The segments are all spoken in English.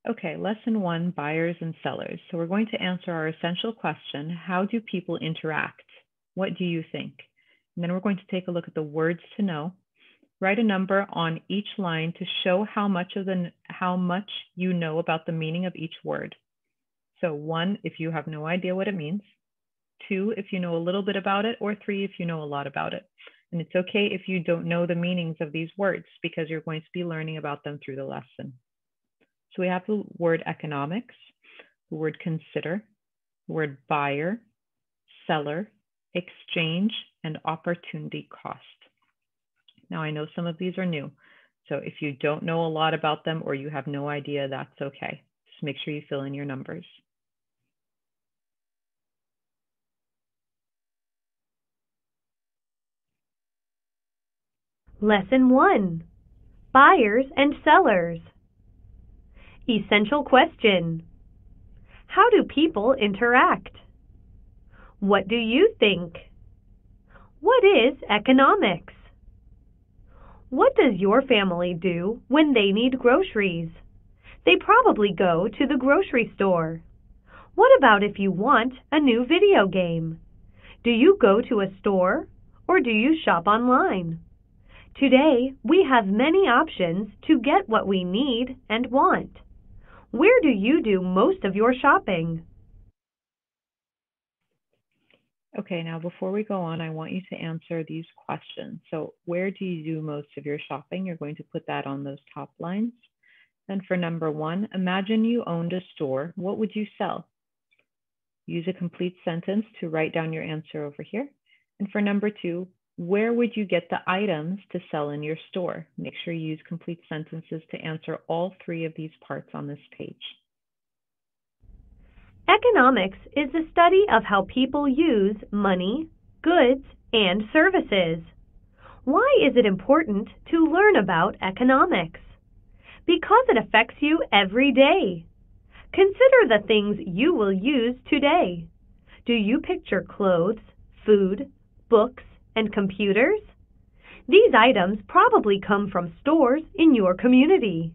Okay, lesson one, buyers and sellers. So we're going to answer our essential question, how do people interact? What do you think? And then we're going to take a look at the words to know. Write a number on each line to show how much you know about the meaning of each word. So 1, if you have no idea what it means. 2, if you know a little bit about it, or 3, if you know a lot about it. And it's okay if you don't know the meanings of these words because you're going to be learning about them through the lesson. So we have the word economics, the word consider, the word buyer, seller, exchange, and opportunity cost. Now, I know some of these are new, so if you don't know a lot about them or you have no idea, that's okay. Just make sure you fill in your numbers. Lesson 1. Buyers and Sellers. Essential question. How do people interact? What do you think? What is economics? What does your family do when they need groceries? They probably go to the grocery store. What about if you want a new video game? Do you go to a store or do you shop online? Today, we have many options to get what we need and want. Where do you do most of your shopping? Okay, now before we go on, I want you to answer these questions. So where do you do most of your shopping? You're going to put that on those top lines. Then for number 1, imagine you owned a store. What would you sell? Use a complete sentence to write down your answer over here. And for number 2, where would you get the items to sell in your store? Make sure you use complete sentences to answer all 3 of these parts on this page. Economics is the study of how people use money, goods, and services. Why is it important to learn about economics? Because it affects you every day. Consider the things you will use today. Do you picture clothes, food, books, and computers? These items probably come from stores in your community.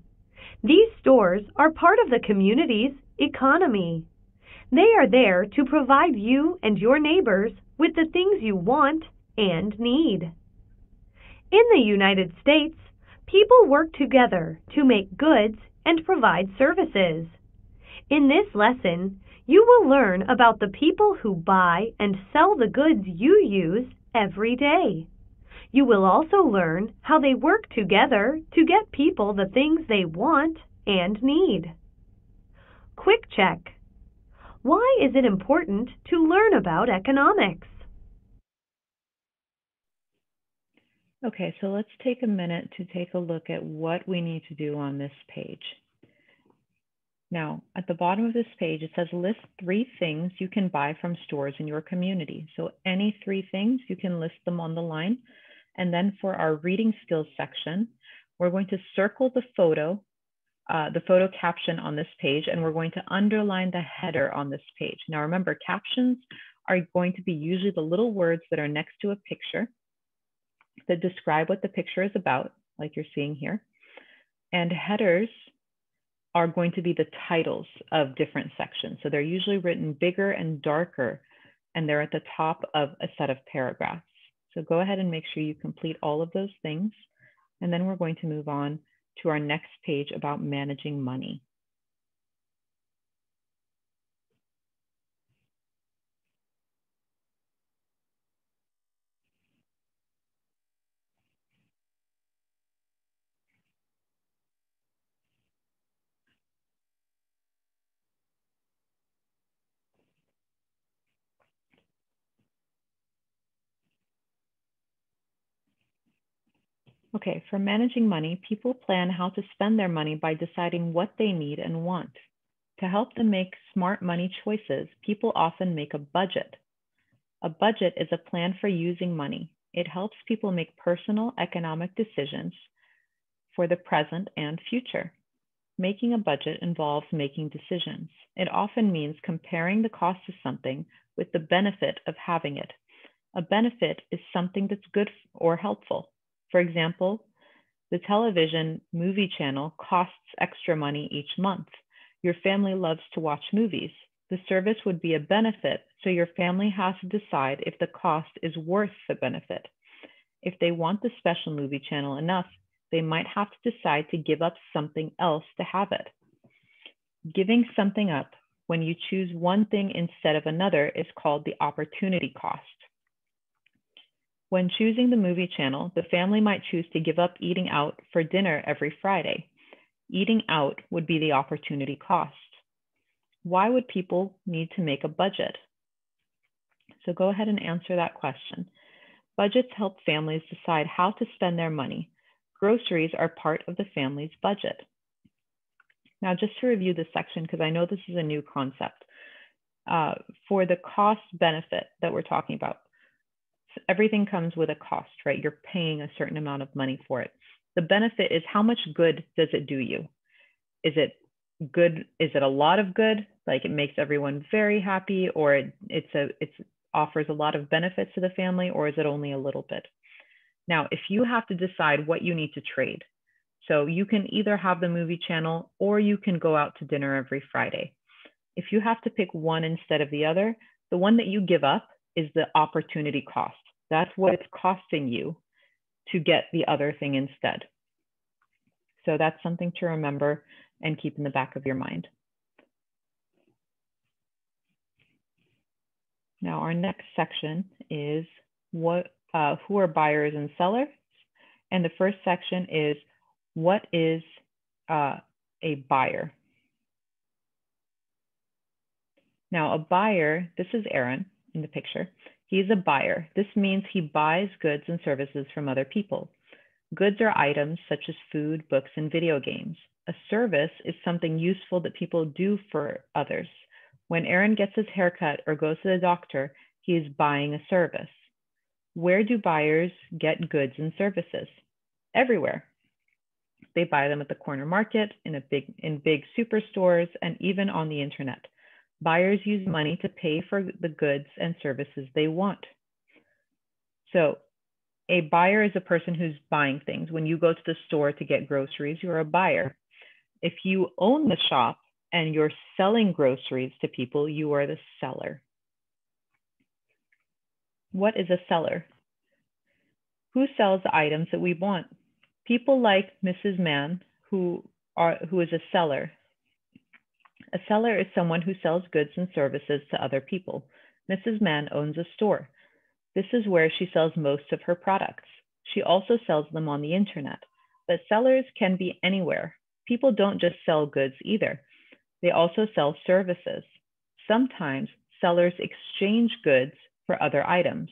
These stores are part of the community's economy. They are there to provide you and your neighbors with the things you want and need. In the United States, people work together to make goods and provide services. In this lesson, you will learn about the people who buy and sell the goods you use every day. You will also learn how they work together to get people the things they want and need. Quick check. Why is it important to learn about economics? Okay, so let's take a minute to take a look at what we need to do on this page. Now, at the bottom of this page, it says list 3 things you can buy from stores in your community. So any 3 things, you can list them on the line. And then for our reading skills section, we're going to circle the photo caption on this page, and we're going to underline the header on this page. Now remember, captions are going to be usually the little words that are next to a picture that describe what the picture is about, like you're seeing here. And headers are going to be the titles of different sections. So they're usually written bigger and darker, and they're at the top of a set of paragraphs. So go ahead and make sure you complete all of those things. And then we're going to move on to our next page about managing money. Okay, for managing money, people plan how to spend their money by deciding what they need and want. To help them make smart money choices, people often make a budget. A budget is a plan for using money. It helps people make personal economic decisions for the present and future. Making a budget involves making decisions. It often means comparing the cost of something with the benefit of having it. A benefit is something that's good or helpful. For example, the television movie channel costs extra money each month. Your family loves to watch movies. The service would be a benefit, so your family has to decide if the cost is worth the benefit. If they want the special movie channel enough, they might have to decide to give up something else to have it. Giving something up when you choose one thing instead of another is called the opportunity cost. When choosing the movie channel, the family might choose to give up eating out for dinner every Friday. Eating out would be the opportunity cost. Why would people need to make a budget? So go ahead and answer that question. Budgets help families decide how to spend their money. Groceries are part of the family's budget. Now, just to review this section, because I know this is a new concept, for the cost benefit that we're talking about, everything comes with a cost, right? You're paying a certain amount of money for it. The benefit is how much good does it do you? Is it good? Is it a lot of good? Like it makes everyone very happy, or it offers a lot of benefits to the family, or is it only a little bit? Now, if you have to decide what you need to trade, so you can either have the movie channel or you can go out to dinner every Friday. If you have to pick one instead of the other, the one that you give up is the opportunity cost. That's what it's costing you to get the other thing instead. So that's something to remember and keep in the back of your mind. Now, our next section is who are buyers and sellers? And the first section is, what is a buyer? Now, a buyer, this is Aaron in the picture. He's a buyer. This means he buys goods and services from other people. Goods are items such as food, books, and video games. A service is something useful that people do for others. When Aaron gets his haircut or goes to the doctor, he is buying a service. Where do buyers get goods and services? Everywhere. They buy them at the corner market, in big superstores, and even on the internet. Buyers use money to pay for the goods and services they want. So a buyer is a person who's buying things. When you go to the store to get groceries, you're a buyer. If you own the shop and you're selling groceries to people, you are the seller. What is a seller? Who sells the items that we want? People like Mrs. Mann, who is a seller. A seller is someone who sells goods and services to other people. Mrs. Mann owns a store. This is where she sells most of her products. She also sells them on the internet. But sellers can be anywhere. People don't just sell goods either. They also sell services. Sometimes sellers exchange goods for other items.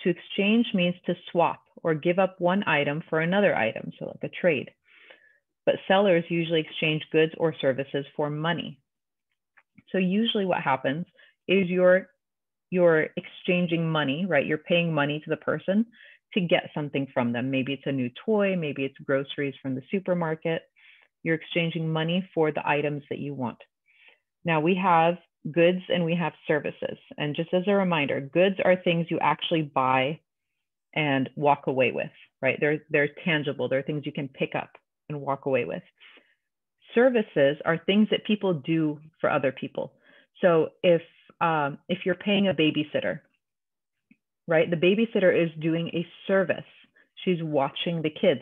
To exchange means to swap or give up one item for another item, so like a trade. But sellers usually exchange goods or services for money. So usually what happens is you're exchanging money, right? You're paying money to the person to get something from them. Maybe it's a new toy, maybe it's groceries from the supermarket. You're exchanging money for the items that you want. Now we have goods and we have services. And just as a reminder, goods are things you actually buy and walk away with, right? They're tangible. They're things you can pick up and walk away with. Services are things that people do for other people. So if you're paying a babysitter, right? The babysitter is doing a service. She's watching the kids.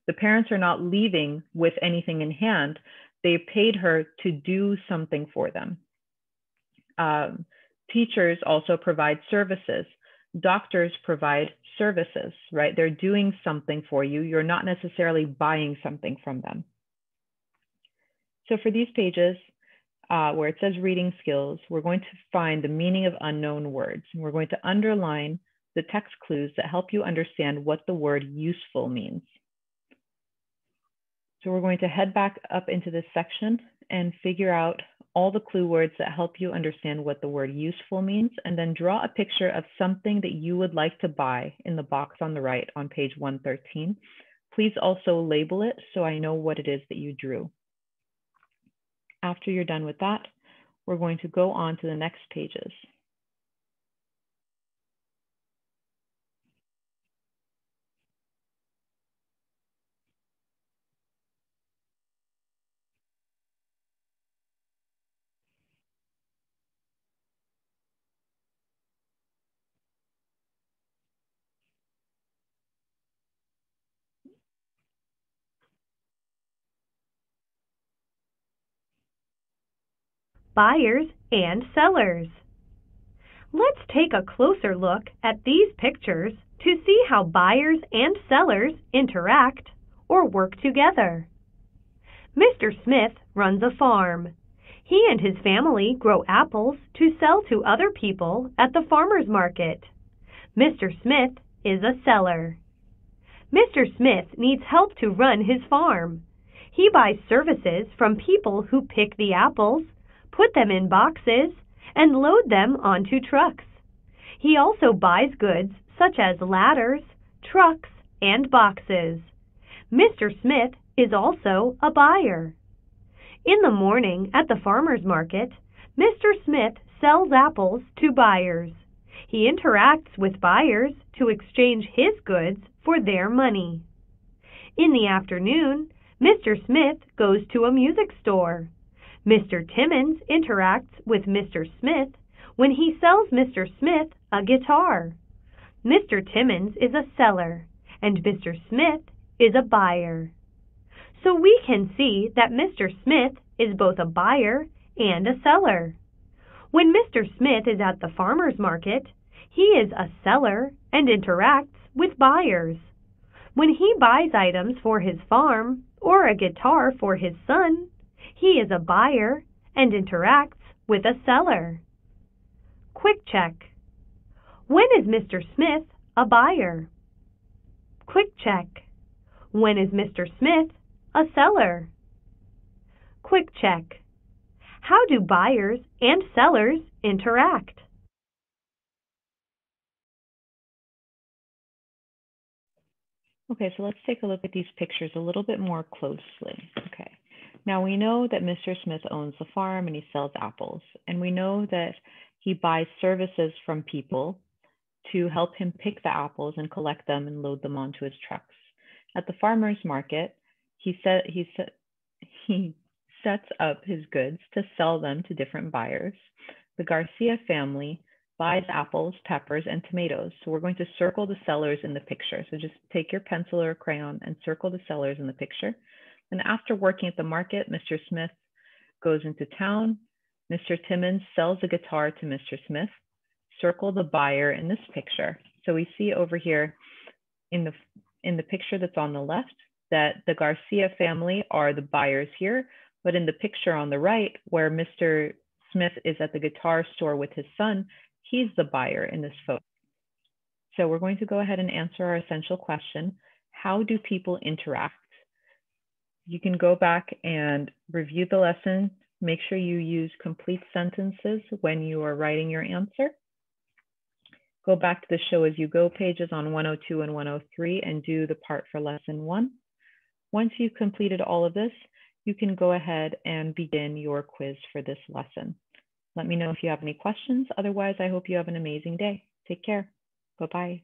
The parents are not leaving with anything in hand. They paid her to do something for them. Teachers also provide services. Doctors provide services, right? They're doing something for you. You're not necessarily buying something from them. So for these pages, where it says reading skills, we're going to find the meaning of unknown words. And we're going to underline the text clues that help you understand what the word useful means. So we're going to head back up into this section and figure out all the clue words that help you understand what the word useful means, and then draw a picture of something that you would like to buy in the box on the right on page 113. Please also label it so I know what it is that you drew. After you're done with that, we're going to go on to the next pages. buyers and sellers. Let's take a closer look at these pictures to see how buyers and sellers interact or work together. Mr. Smith runs a farm. He and his family grow apples to sell to other people at the farmer's market. Mr. Smith is a seller. Mr. Smith needs help to run his farm. He buys services from people who pick the apples, put them in boxes, and load them onto trucks. He also buys goods such as ladders, trucks, and boxes. Mr. Smith is also a buyer. In the morning at the farmer's market, Mr. Smith sells apples to buyers. He interacts with buyers to exchange his goods for their money. In the afternoon, Mr. Smith goes to a music store. Mr. Timmons interacts with Mr. Smith when he sells Mr. Smith a guitar. Mr. Timmons is a seller and Mr. Smith is a buyer. So we can see that Mr. Smith is both a buyer and a seller. When Mr. Smith is at the farmer's market, he is a seller and interacts with buyers. When he buys items for his farm or a guitar for his son, he is a buyer and interacts with a seller. Quick check. When is Mr. Smith a buyer? Quick check. When is Mr. Smith a seller? Quick check. How do buyers and sellers interact? Okay, so let's take a look at these pictures a little bit more closely. Okay, now we know that Mr. Smith owns the farm and he sells apples, and we know that he buys services from people to help him pick the apples and collect them and load them onto his trucks. At the farmer's market, he sets up his goods to sell them to different buyers. The Garcia family buys apples, peppers, and tomatoes. So we're going to circle the sellers in the picture. So just take your pencil or crayon and circle the sellers in the picture. And after working at the market, Mr. Smith goes into town. Mr. Timmons sells a guitar to Mr. Smith. Circle the buyer in this picture. So we see over here in the picture that's on the left that the Garcia family are the buyers here, but in the picture on the right where Mr. Smith is at the guitar store with his son, he's the buyer in this photo. So we're going to go ahead and answer our essential question. How do people interact? You can go back and review the lesson. Make sure you use complete sentences when you are writing your answer. Go back to the Show As You Go pages on 102 and 103 and do the part for lesson 1. Once you've completed all of this, you can go ahead and begin your quiz for this lesson. Let me know if you have any questions. Otherwise, I hope you have an amazing day. Take care. Bye-bye.